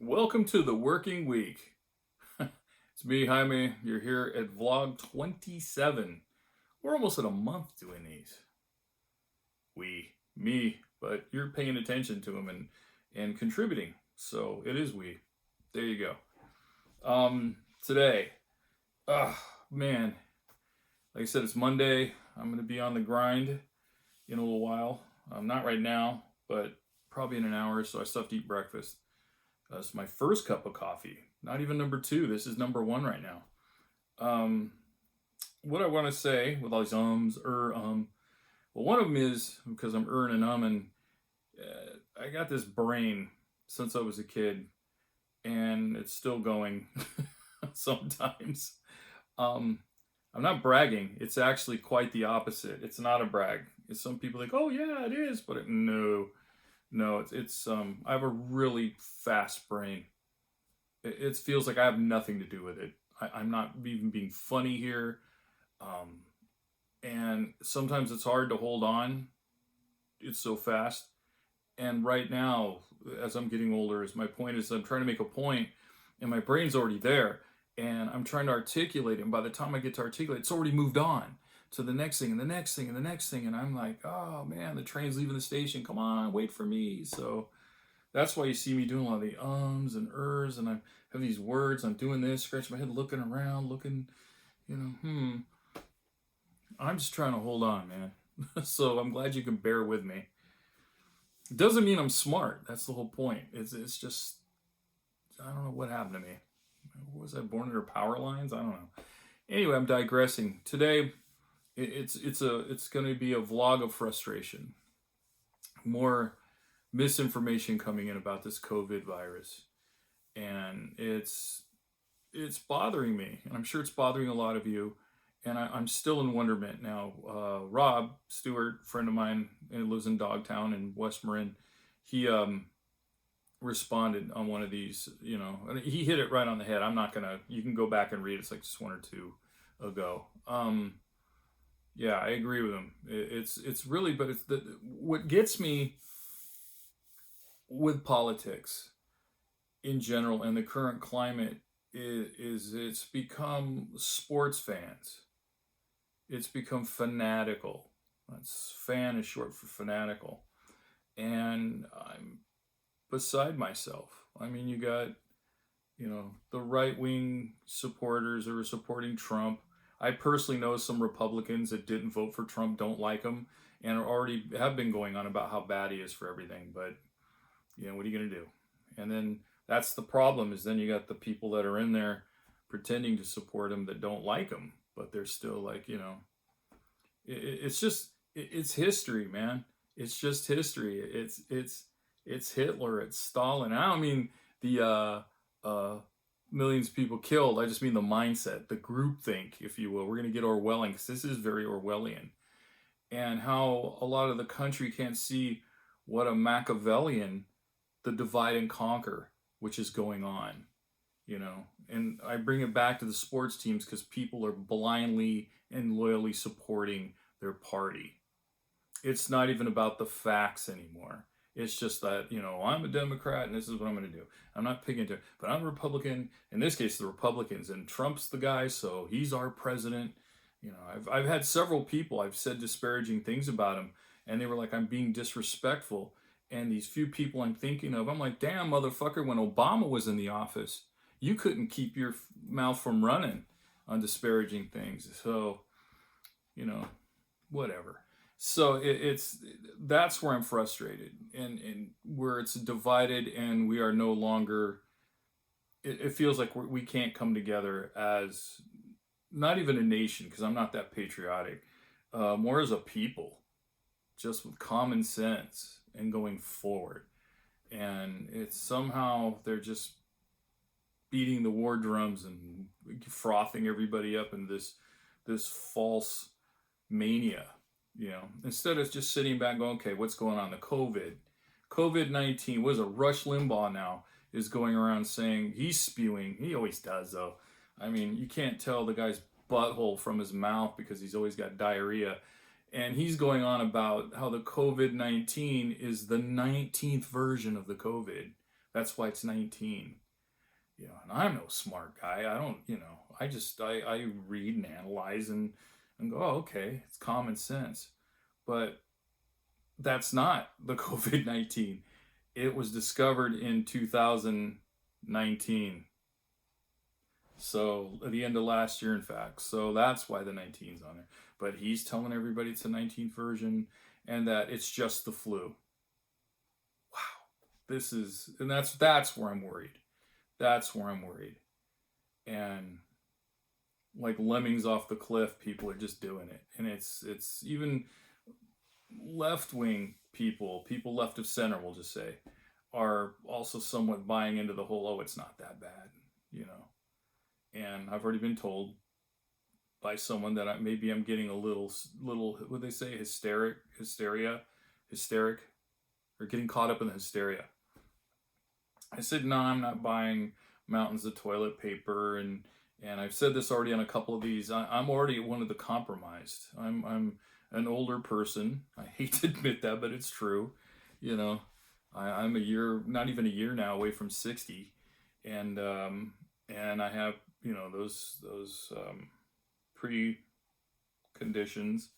Welcome to the working week. It's me, Jaime. You're here at vlog 27. We're almost at a month doing these. Me, but you're paying attention to them and contributing. So it is we. There you go. Today, uh, man, like I said, it's Monday. I'm going to be on the grind in a little while. Not right now, but probably in an hour, so I still have to eat breakfast. It's my first cup of coffee. Not even number two. This is number one right now. Um, what I want to say with all these well, one of them is because I'm and I got this brain since I was a kid, and it's still going sometimes. Um, I'm not bragging. It's actually quite the opposite. It's not a brag. It's some people like, oh yeah, it is, but no, it's I have a really fast brain. It feels like I have nothing to do with it. I'm not even being funny here. Um, and sometimes it's hard to hold on. It's so fast. And right now, as I'm getting older, is my point is I'm trying to make a point, and my brain's already there, and I'm trying to articulate it. And by the time I get to articulate, it's already moved on to the next thing and the next thing and the next thing. And I'm like, oh man, the train's leaving the station. Come on, wait for me. So that's why you see me doing a lot of the ums and ers, and I have these words. I'm doing this, scratching my head, looking around, looking, I'm just trying to hold on, man. So I'm glad you can bear with me. It doesn't mean I'm smart. That's the whole point. It's just I don't know what happened to me. Was I born under power lines? I don't know. Anyway, I'm digressing. Today, it's going to be a vlog of frustration. More misinformation coming in about this COVID virus, and it's bothering me, and I'm sure it's bothering a lot of you. And I'm still in wonderment now. Rob Stewart, friend of mine, lives in Dogtown in West Marin. He responded on one of these. And he hit it right on the head. I'm not gonna. You can go back and read it. It's like just one or two ago. Yeah, I agree with him. It's really, but it's what gets me with politics in general and the current climate is it's become sports fans. It's become fanatical. That's fan is short for fanatical. And I'm beside myself. I mean, you got, the right wing supporters who are supporting Trump. I personally know some Republicans that didn't vote for Trump, don't like him, and already have been going on about how bad he is for everything. But, what are you going to do? And then that's the problem is then you got the people that are in there pretending to support him that don't like him, but they're still like, it's history, man. It's just history. It's Hitler, it's Stalin. I don't mean the millions of people killed. I just mean the mindset, the groupthink, if you will. We're going to get Orwellian because this is very Orwellian. And how a lot of the country can't see what a Machiavellian, the divide and conquer, which is going on, And I bring it back to the sports teams because people are blindly and loyally supporting their party. It's not even about the facts anymore. It's just that, I'm a Democrat and this is what I'm going to do. I'm not picking to, but I'm a Republican. In this case, the Republicans, and Trump's the guy, so he's our president. I've had several people, I've said disparaging things about him, and they were like, I'm being disrespectful. And these few people I'm thinking of, I'm like, damn, motherfucker, when Obama was in the office, you couldn't keep your mouth from running on disparaging things. So, whatever. So that's where I'm frustrated, and where it's divided, and we are no longer. It feels like we can't come together as not even a nation, because I'm not that patriotic. More as a people, just with common sense and going forward. And it's somehow they're just beating the war drums and frothing everybody up in this false mania. Instead of just sitting back going, okay, what's going on? The COVID-19, what is it? Rush Limbaugh now is going around saying, he's spewing. He always does, though. I mean, you can't tell the guy's butthole from his mouth because he's always got diarrhea. And he's going on about how the COVID-19 is the 19th version of the COVID. That's why it's 19. And I'm no smart guy. I don't, I read and analyze and go, oh, okay, it's common sense. But that's not the COVID-19. It was discovered in 2019. So at the end of last year, in fact. So that's why the 19's on there. But he's telling everybody it's the 19th version and that it's just the flu. Wow. And that's where I'm worried. That's where I'm worried. And like lemmings off the cliff, people are just doing it. And it's even left-wing people left of center, we'll just say, are also somewhat buying into the whole, oh, it's not that bad, And I've already been told by someone that maybe I'm getting a little, what they say, hysteric, or getting caught up in the hysteria. I said, no, I'm not buying mountains of toilet paper, and I've said this already on a couple of these. I'm already one of the compromised. I'm an older person. I hate to admit that, but it's true. I'm a year, not even a year now, away from 60, and I have those pre-conditions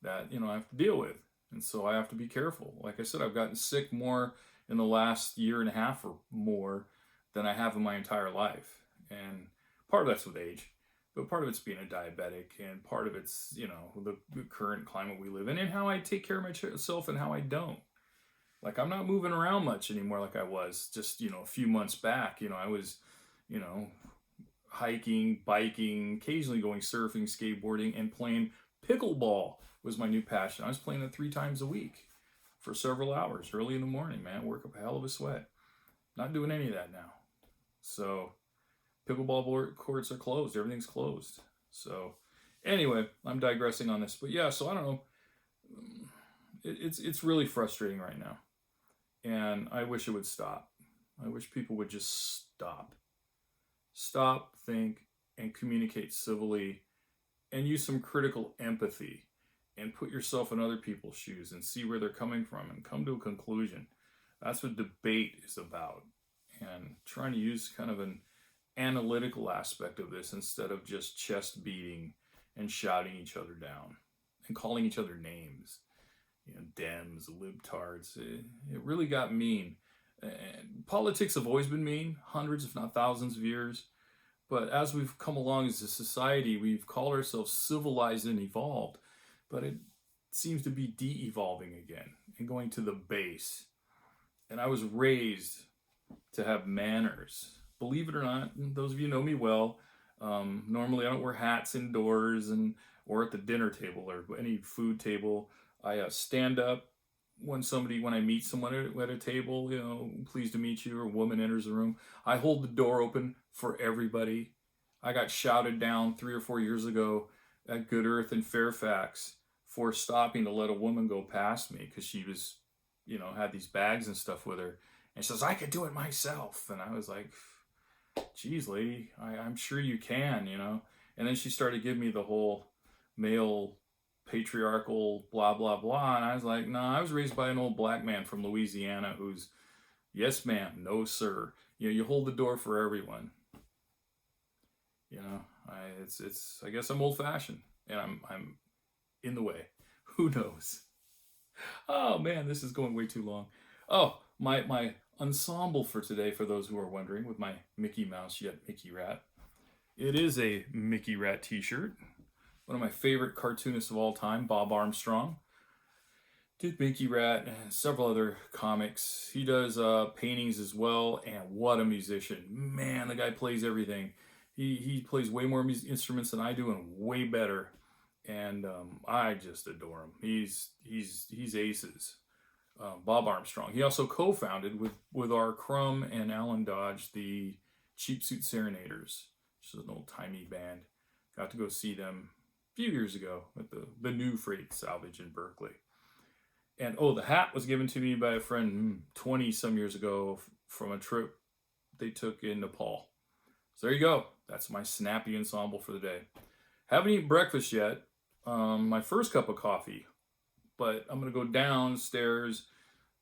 that I have to deal with, and so I have to be careful. Like I said, I've gotten sick more in the last year and a half or more than I have in my entire life, and part of that's with age, but part of it's being a diabetic, and part of it's the current climate we live in, and how I take care of myself and how I don't. Like, I'm not moving around much anymore like I was just a few months back. I was hiking, biking, occasionally going surfing, skateboarding, and playing pickleball was my new passion. I was playing it 3 times a week for several hours early in the morning, man. Work up a hell of a sweat. Not doing any of that now. So pickleball courts are closed. Everything's closed. So anyway, I'm digressing on this. But yeah, so I don't know. It's really frustrating right now. And I wish it would stop. I wish people would just stop. Stop, think, and communicate civilly, and use some critical empathy, and put yourself in other people's shoes and see where they're coming from and come to a conclusion. That's what debate is about. And trying to use kind of an analytical aspect of this instead of just chest beating and shouting each other down and calling each other names. Dems, libtards. It really got mean. And politics have always been mean, hundreds if not thousands of years. But as we've come along as a society, we've called ourselves civilized and evolved. But it seems to be de-evolving again and going to the base. And I was raised to have manners. Believe it or not, those of you know me well, normally I don't wear hats indoors or at the dinner table or any food table. I stand up when I meet someone at a table, pleased to meet you, or a woman enters the room. I hold the door open for everybody. I got shouted down 3 or 4 years ago at Good Earth in Fairfax for stopping to let a woman go past me because she was, had these bags and stuff with her. And she says, I could do it myself. And I was like, geez, lady, I'm sure you can, And then she started giving me the whole male patriarchal blah blah blah, and I was like, nah, I was raised by an old black man from Louisiana who's yes ma'am, no sir. You hold the door for everyone. I guess I'm old fashioned and I'm in the way. Who knows? Oh man, this is going way too long. Oh, my ensemble for today, for those who are wondering, with my Mickey Mouse yet Mickey Rat. It is a Mickey Rat t-shirt. One of my favorite cartoonists of all time, Bob Armstrong, did Mickey Rat and several other comics. He does paintings as well, and what a musician. Man, the guy plays everything. He plays way more instruments than I do and way better. And I just adore him. He's aces. Bob Armstrong. He also co-founded with R. Crumb and Alan Dodge the Cheap Suit Serenaders, which is an old-timey band. Got to go see them few years ago at the New Freight Salvage in Berkeley. And the hat was given to me by a friend 20 some years ago from a trip they took in Nepal. So there you go. That's my snappy ensemble for the day. Haven't eaten breakfast yet. My first cup of coffee, but I'm gonna go downstairs,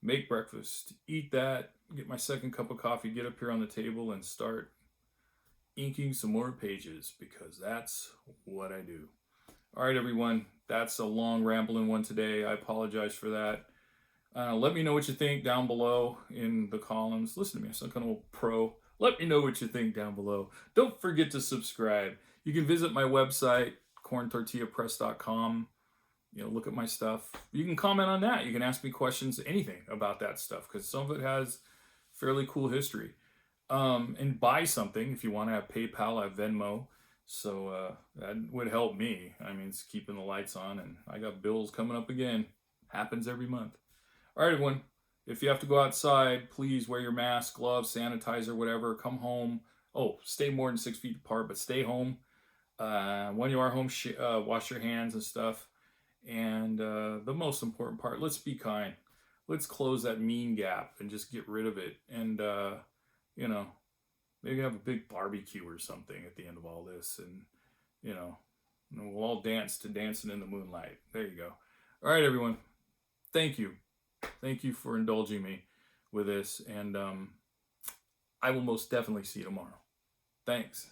make breakfast, eat that, get my second cup of coffee, get up here on the table, and start inking some more pages, because that's what I do. All right, everyone. That's a long, rambling one today. I apologize for that. Let me know what you think down below in the columns. Listen to me, I'm some kind of old pro. Let me know what you think down below. Don't forget to subscribe. You can visit my website, corntortillapress.com. Look at my stuff. You can comment on that. You can ask me questions, anything about that stuff, because some of it has fairly cool history. And buy something if you want to. Have PayPal, I have Venmo. So that would help me. I mean, it's keeping the lights on, and I got bills coming up again. Happens every month. All right, everyone. If you have to go outside, please wear your mask, gloves, sanitizer, whatever. Come home. Oh, stay more than 6 feet apart, but stay home. When you are home, wash your hands and stuff. And the most important part, let's be kind. Let's close that mean gap and just get rid of it. And, maybe have a big barbecue or something at the end of all this. And, we'll all dance to Dancing in the Moonlight. There you go. All right, everyone. Thank you. Thank you for indulging me with this. And I will most definitely see you tomorrow. Thanks.